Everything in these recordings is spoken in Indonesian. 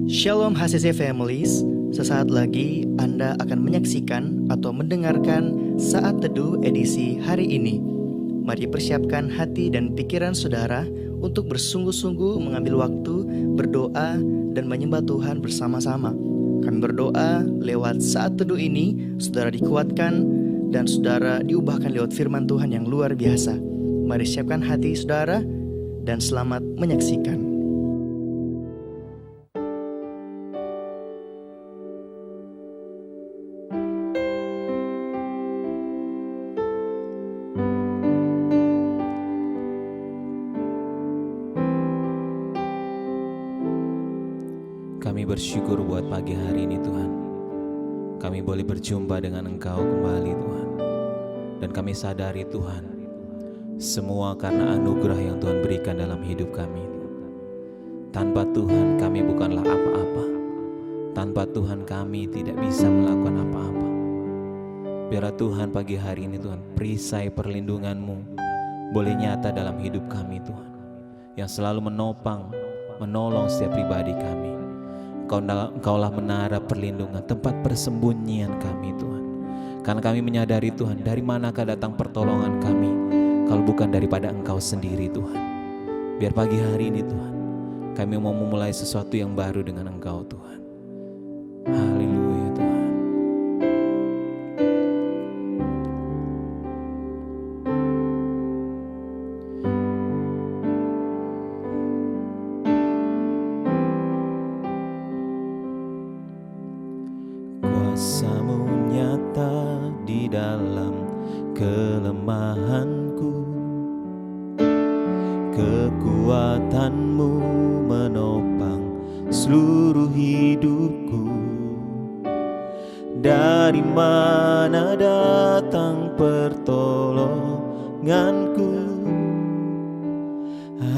Shalom HCC Families, sesaat lagi Anda akan menyaksikan atau mendengarkan Saat Teduh edisi hari ini. Mari persiapkan hati dan pikiran saudara untuk bersungguh-sungguh mengambil waktu, berdoa, dan menyembah Tuhan bersama-sama. Kami berdoa lewat Saat Teduh ini, saudara dikuatkan dan saudara diubahkan lewat firman Tuhan yang luar biasa. Mari siapkan hati saudara dan selamat menyaksikan. Kami bersyukur buat pagi hari ini Tuhan. Kami boleh berjumpa dengan Engkau kembali Tuhan. Dan kami sadari Tuhan, semua karena anugerah yang Tuhan berikan dalam hidup kami. Tanpa Tuhan kami bukanlah apa-apa. Tanpa Tuhan kami tidak bisa melakukan apa-apa. Biarlah Tuhan pagi hari ini Tuhan, perisai perlindungan-Mu boleh nyata dalam hidup kami Tuhan, yang selalu menopang, menolong setiap pribadi kami. Engkaulah menara perlindungan, tempat persembunyian kami Tuhan. Karena kami menyadari Tuhan, dari manakah datang pertolongan kami kalau bukan daripada Engkau sendiri Tuhan. Biar pagi hari ini Tuhan, kami mau memulai sesuatu yang baru dengan Engkau Tuhan. Haleluya Tuhan. Kuasa-Mu nyata di dalam kelemahanku, kekuatan-Mu menopang seluruh hidupku. Dari mana datang pertolonganku?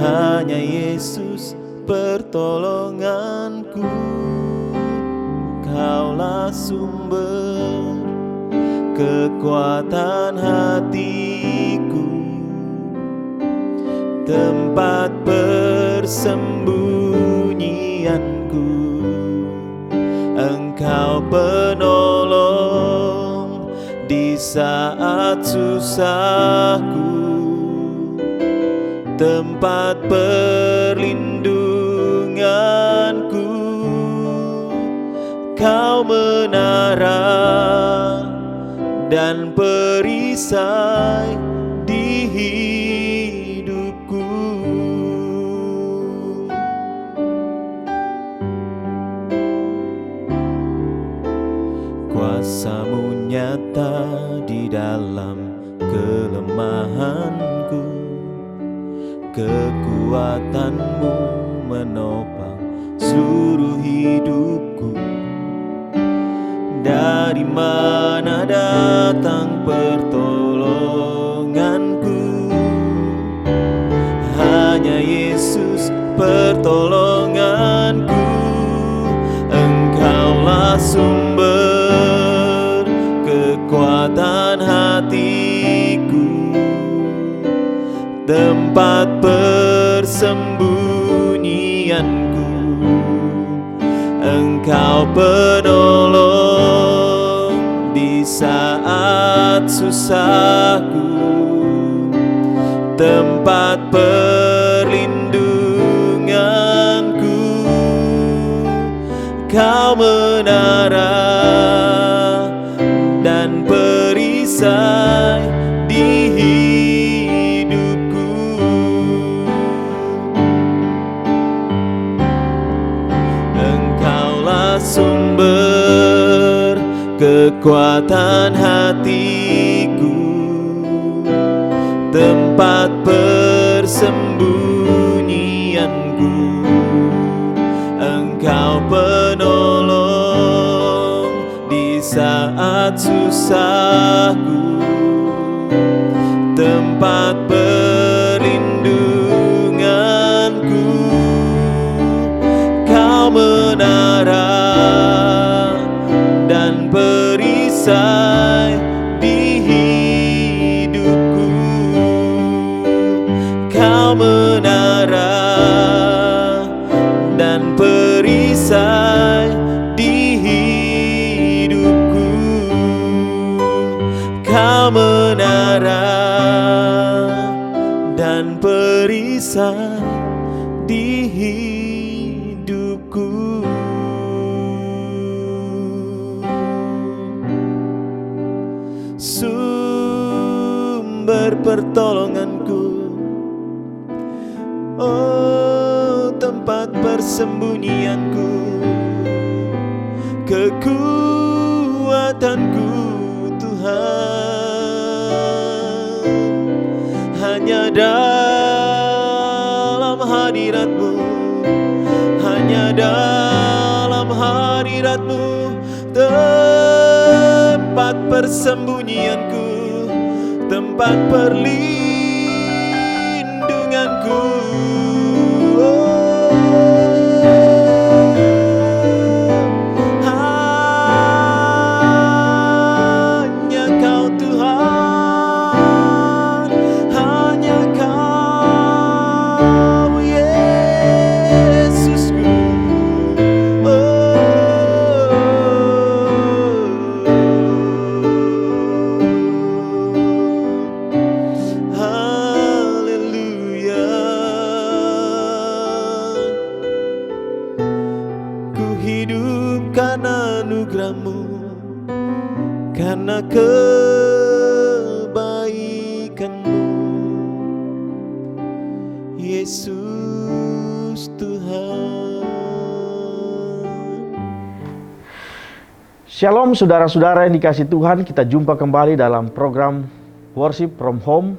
Hanya Yesus pertolonganku. Engkaulah sumber kekuatan hatiku, tempat persembunyianku. Engkau penolong di saat susahku, tempat perlindunganku. Kau menara dan perisai di hidupku. Kuasa-Mu nyata di dalam kelemahanku, kekuatan-Mu menopang seluruh hidupku. Dari mana datang pertolonganku? Hanya Yesus pertolonganku. Engkaulah sumber kekuatan hatiku, tempat persembunyianku. Engkau penolong di saat susahku, tempat perlindunganku. Kau menara dan perisai di hidupku. Engkaulah sumber kekuatan hatiku, tempat persembunyianku. Engkau penolong di saat susahku, tempat perlindunganku. Kau menara dan perisai di hidupku. Kau menara dan perisai Musa di hidupku. Sumber pertolonganku, oh tempat persembunyianku, kekuatanku Tuhan. Hanya dalam hadirat-Mu, hanya dalam hadirat-Mu, tempat persembunyianku, tempat perlindunganku. Hanya Kau Tuhan, hanya Kau Yesusku. Haleluya. Ku hidup karena anugerah-Mu, karena kebaikan-Mu, Yesus Tuhan. Shalom saudara-saudara yang dikasihi Tuhan, kita jumpa kembali dalam program Worship from Home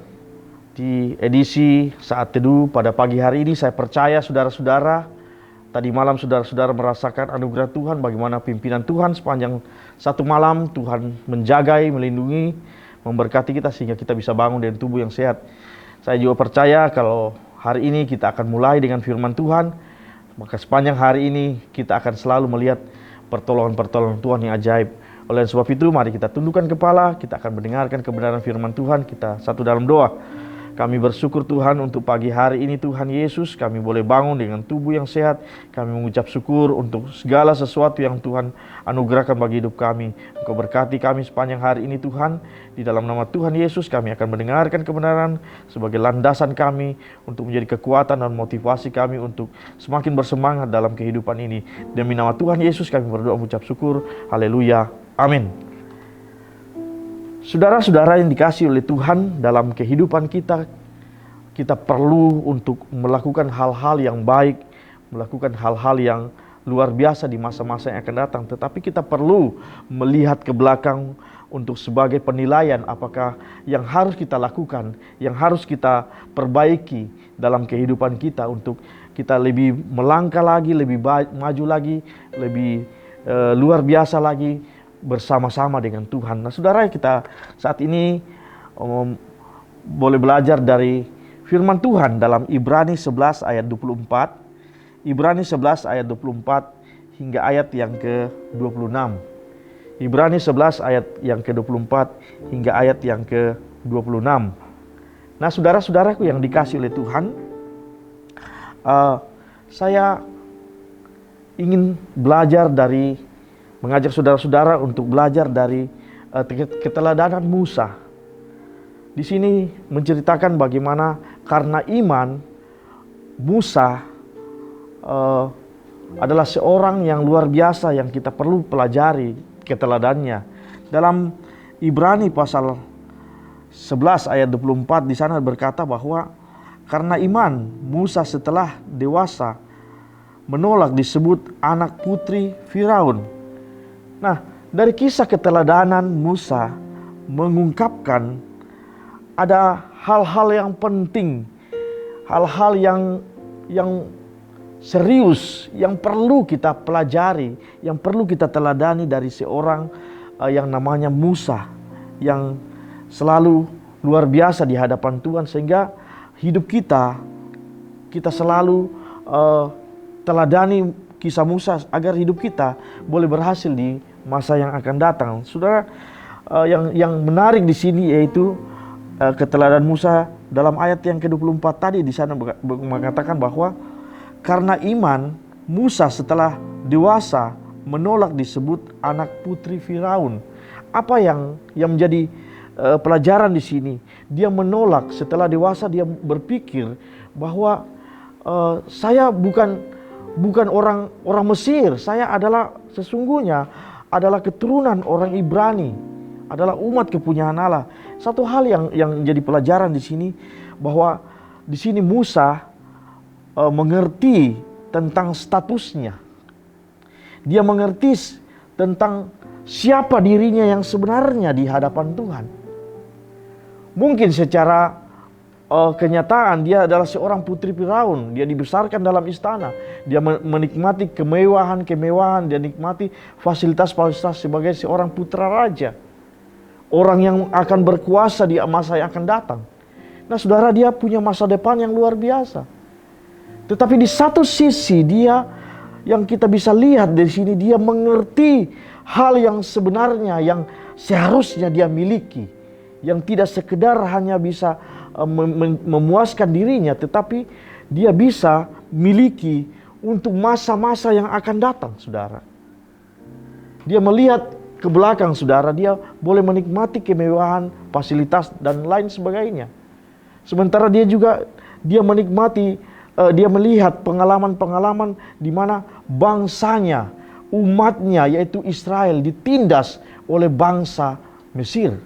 di edisi Saat Teduh pada pagi hari ini. Saya percaya saudara-saudara, tadi malam saudara-saudara merasakan anugerah Tuhan, bagaimana pimpinan Tuhan sepanjang satu malam. Tuhan menjagai, melindungi, memberkati kita sehingga kita bisa bangun dengan tubuh yang sehat. Saya juga percaya kalau hari ini kita akan mulai dengan firman Tuhan, maka sepanjang hari ini kita akan selalu melihat pertolongan-pertolongan Tuhan yang ajaib. Oleh sebab itu, mari kita tundukkan kepala, kita akan mendengarkan kebenaran firman Tuhan. Kita satu dalam doa. Kami bersyukur Tuhan untuk pagi hari ini Tuhan Yesus, kami boleh bangun dengan tubuh yang sehat. Kami mengucap syukur untuk segala sesuatu yang Tuhan anugerahkan bagi hidup kami. Engkau berkati kami sepanjang hari ini Tuhan. Di dalam nama Tuhan Yesus kami akan mendengarkan kebenaran sebagai landasan kami untuk menjadi kekuatan dan motivasi kami untuk semakin bersemangat dalam kehidupan ini. Demi nama Tuhan Yesus kami berdoa mengucap syukur. Haleluya. Amin. Saudara-saudara yang dikasihi oleh Tuhan, dalam kehidupan kita, kita perlu untuk melakukan hal-hal yang baik, melakukan hal-hal yang luar biasa di masa-masa yang akan datang. Tetapi kita perlu melihat ke belakang untuk sebagai penilaian apakah yang harus kita lakukan, yang harus kita perbaiki dalam kehidupan kita untuk kita lebih melangkah lagi, lebih maju lagi, lebih luar biasa lagi bersama-sama dengan Tuhan. Nah saudara, kita saat ini boleh belajar dari firman Tuhan dalam Ibrani 11 ayat 24. Ibrani 11 ayat 24 hingga ayat yang ke-26. Ibrani 11 ayat yang ke-24 hingga ayat yang ke-26. Nah saudara-saudaraku yang dikasihi oleh Tuhan, saya ingin belajar dari mengajak saudara-saudara untuk belajar dari keteladanan Musa. Di sini menceritakan bagaimana karena iman Musa adalah seorang yang luar biasa yang kita perlu pelajari keteladannya. Dalam Ibrani pasal 11 ayat 24 di sana berkata bahwa karena iman Musa setelah dewasa menolak disebut anak putri Firaun. Nah, dari kisah keteladanan Musa mengungkapkan ada hal-hal yang penting, hal-hal yang serius, yang perlu kita pelajari, yang perlu kita teladani dari seorang yang namanya Musa, yang selalu luar biasa di hadapan Tuhan, sehingga hidup kita selalu teladani kisah Musa agar hidup kita boleh berhasil di masa yang akan datang. Saudara, yang menarik di sini yaitu keteladanan Musa dalam ayat yang ke-24 tadi di sana mengatakan bahwa karena iman Musa setelah dewasa menolak disebut anak putri Firaun. Apa yang menjadi pelajaran di sini? Dia menolak setelah dewasa, dia berpikir bahwa saya bukan orang Mesir, saya adalah sesungguhnya adalah keturunan orang Ibrani, adalah umat kepunyaan Allah. Satu hal yang jadi pelajaran di sini, bahwa di sini Musa mengerti tentang statusnya. Dia mengerti tentang siapa dirinya yang sebenarnya di hadapan Tuhan. Mungkin secara kenyataan dia adalah seorang putri Firaun. Dia dibesarkan dalam istana. Dia menikmati kemewahan, dia nikmati fasilitas-fasilitas sebagai seorang putra raja. Orang yang akan berkuasa di masa yang akan datang. Nah saudara, dia punya masa depan yang luar biasa. Tetapi di satu sisi dia, yang kita bisa lihat di sini, dia mengerti hal yang sebenarnya yang seharusnya dia miliki. Yang tidak sekedar hanya bisa memuaskan dirinya, tetapi dia bisa miliki untuk masa-masa yang akan datang, saudara. Dia melihat ke belakang, saudara, dia boleh menikmati kemewahan, fasilitas, dan lain sebagainya. Sementara dia menikmati, dia melihat pengalaman-pengalaman di mana bangsanya, umatnya, yaitu Israel, ditindas oleh bangsa Mesir.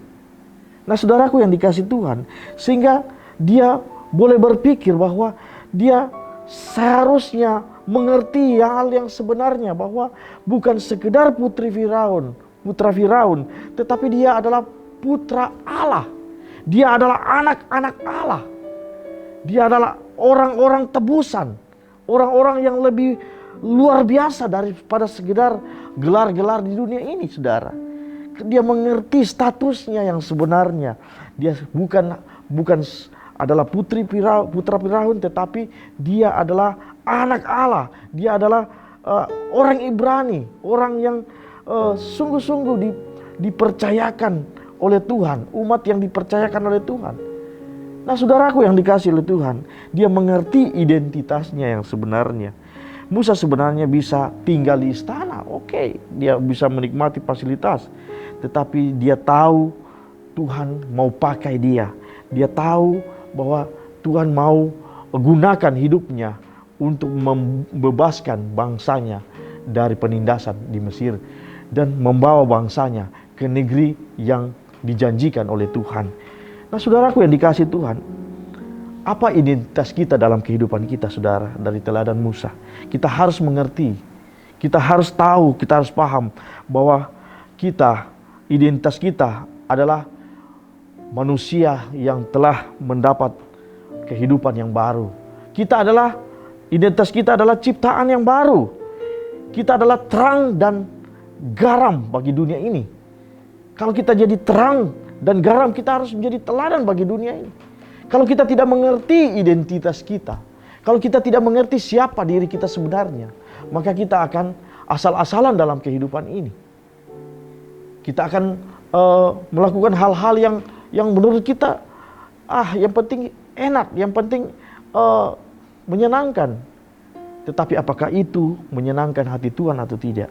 Nah saudaraku yang dikasih Tuhan, sehingga dia boleh berpikir bahwa dia seharusnya mengerti hal yang sebenarnya, bahwa bukan sekedar putra Firaun, tetapi dia adalah putra Allah. Dia adalah anak-anak Allah. Dia adalah orang-orang tebusan, orang-orang yang lebih luar biasa daripada sekedar gelar-gelar di dunia ini, saudara. Dia mengerti statusnya yang sebenarnya. Dia bukan adalah putra Firaun, tetapi dia adalah anak Allah. Dia adalah orang Ibrani, orang yang sungguh-sungguh dipercayakan oleh Tuhan, umat yang dipercayakan oleh Tuhan. Nah saudaraku yang dikasih oleh Tuhan, dia mengerti identitasnya yang sebenarnya. Musa sebenarnya bisa tinggal di istana, oke, dia bisa menikmati fasilitas. Tetapi dia tahu Tuhan mau pakai dia. Dia tahu bahwa Tuhan mau gunakan hidupnya untuk membebaskan bangsanya dari penindasan di Mesir. Dan membawa bangsanya ke negeri yang dijanjikan oleh Tuhan. Nah saudaraku yang dikasih Tuhan, apa identitas kita dalam kehidupan kita, saudara, dari teladan Musa? Kita harus mengerti, kita harus tahu, kita harus paham bahwa identitas kita adalah manusia yang telah mendapat kehidupan yang baru. Identitas kita adalah ciptaan yang baru. Kita adalah terang dan garam bagi dunia ini. Kalau kita jadi terang dan garam, kita harus menjadi teladan bagi dunia ini. Kalau kita tidak mengerti identitas kita, kalau kita tidak mengerti siapa diri kita sebenarnya, maka kita akan asal-asalan dalam kehidupan ini. Kita akan melakukan hal-hal yang menurut kita yang penting enak, yang penting menyenangkan. Tetapi apakah itu menyenangkan hati Tuhan atau tidak?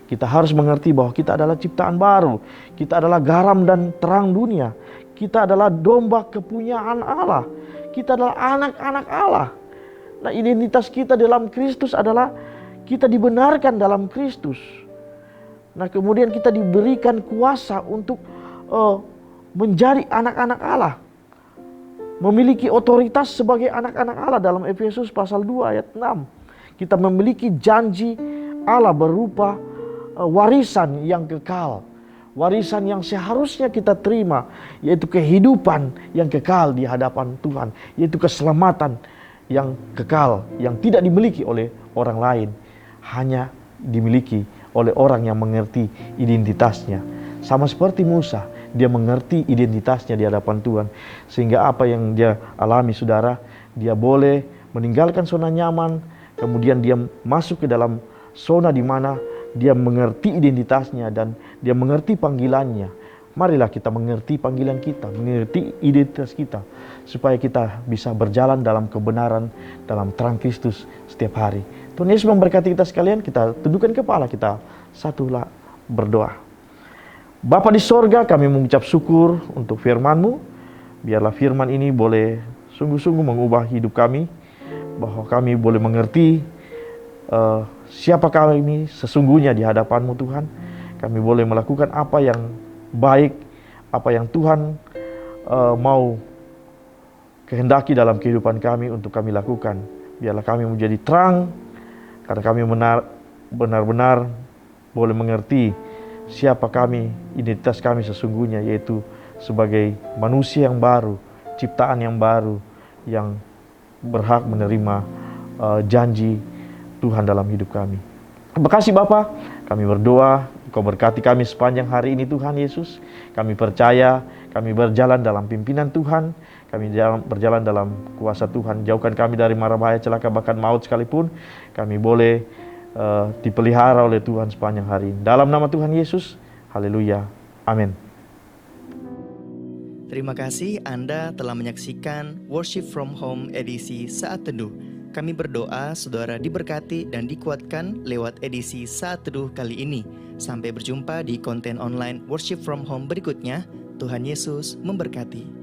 Kita harus mengerti bahwa kita adalah ciptaan baru. Kita adalah garam dan terang dunia. Kita adalah domba kepunyaan Allah. Kita adalah anak-anak Allah. Nah identitas kita dalam Kristus adalah kita dibenarkan dalam Kristus. Nah kemudian kita diberikan kuasa untuk menjadi anak-anak Allah. Memiliki otoritas sebagai anak-anak Allah dalam Efesus pasal 2 ayat 6. Kita memiliki janji Allah berupa warisan yang kekal. Warisan yang seharusnya kita terima, yaitu kehidupan yang kekal di hadapan Tuhan. Yaitu keselamatan yang kekal, yang tidak dimiliki oleh orang lain. Hanya dimiliki oleh orang yang mengerti identitasnya. Sama seperti Musa, dia mengerti identitasnya di hadapan Tuhan. Sehingga apa yang dia alami, saudara, dia boleh meninggalkan zona nyaman, kemudian dia masuk ke dalam zona di mana dia mengerti identitasnya dan dia mengerti panggilannya. Marilah kita mengerti panggilan kita, mengerti identitas kita, supaya kita bisa berjalan dalam kebenaran, dalam terang Kristus setiap hari. Tuhan Yesus memberkati kita sekalian. Kita tundukkan kepala kita, satulah berdoa. Bapa di sorga, kami mengucap syukur untuk firman-Mu. Biarlah firman ini boleh sungguh-sungguh mengubah hidup kami. bahwa kami boleh mengerti siapa kami sesungguhnya di hadapan-Mu Tuhan. Kami boleh melakukan apa yang baik, apa yang Tuhan mau kehendaki dalam kehidupan kami untuk kami lakukan. Biarlah kami menjadi terang, karena kami benar-benar boleh mengerti siapa kami, identitas kami sesungguhnya, yaitu sebagai manusia yang baru, ciptaan yang baru, yang berhak menerima janji Tuhan dalam hidup kami. Terima kasih Bapa, kami berdoa, Engkau berkati kami sepanjang hari ini Tuhan Yesus. Kami percaya, kami berjalan dalam pimpinan Tuhan, kami berjalan dalam kuasa Tuhan. Jauhkan kami dari mara bahaya, celaka, bahkan maut sekalipun. Kami boleh dipelihara oleh Tuhan sepanjang hari ini. Dalam nama Tuhan Yesus, haleluya, amin. Terima kasih Anda telah menyaksikan Worship from Home edisi Saat Teduh. Kami berdoa saudara diberkati dan dikuatkan lewat edisi Saat Teduh kali ini. Sampai berjumpa di konten online Worship from Home berikutnya. Tuhan Yesus memberkati.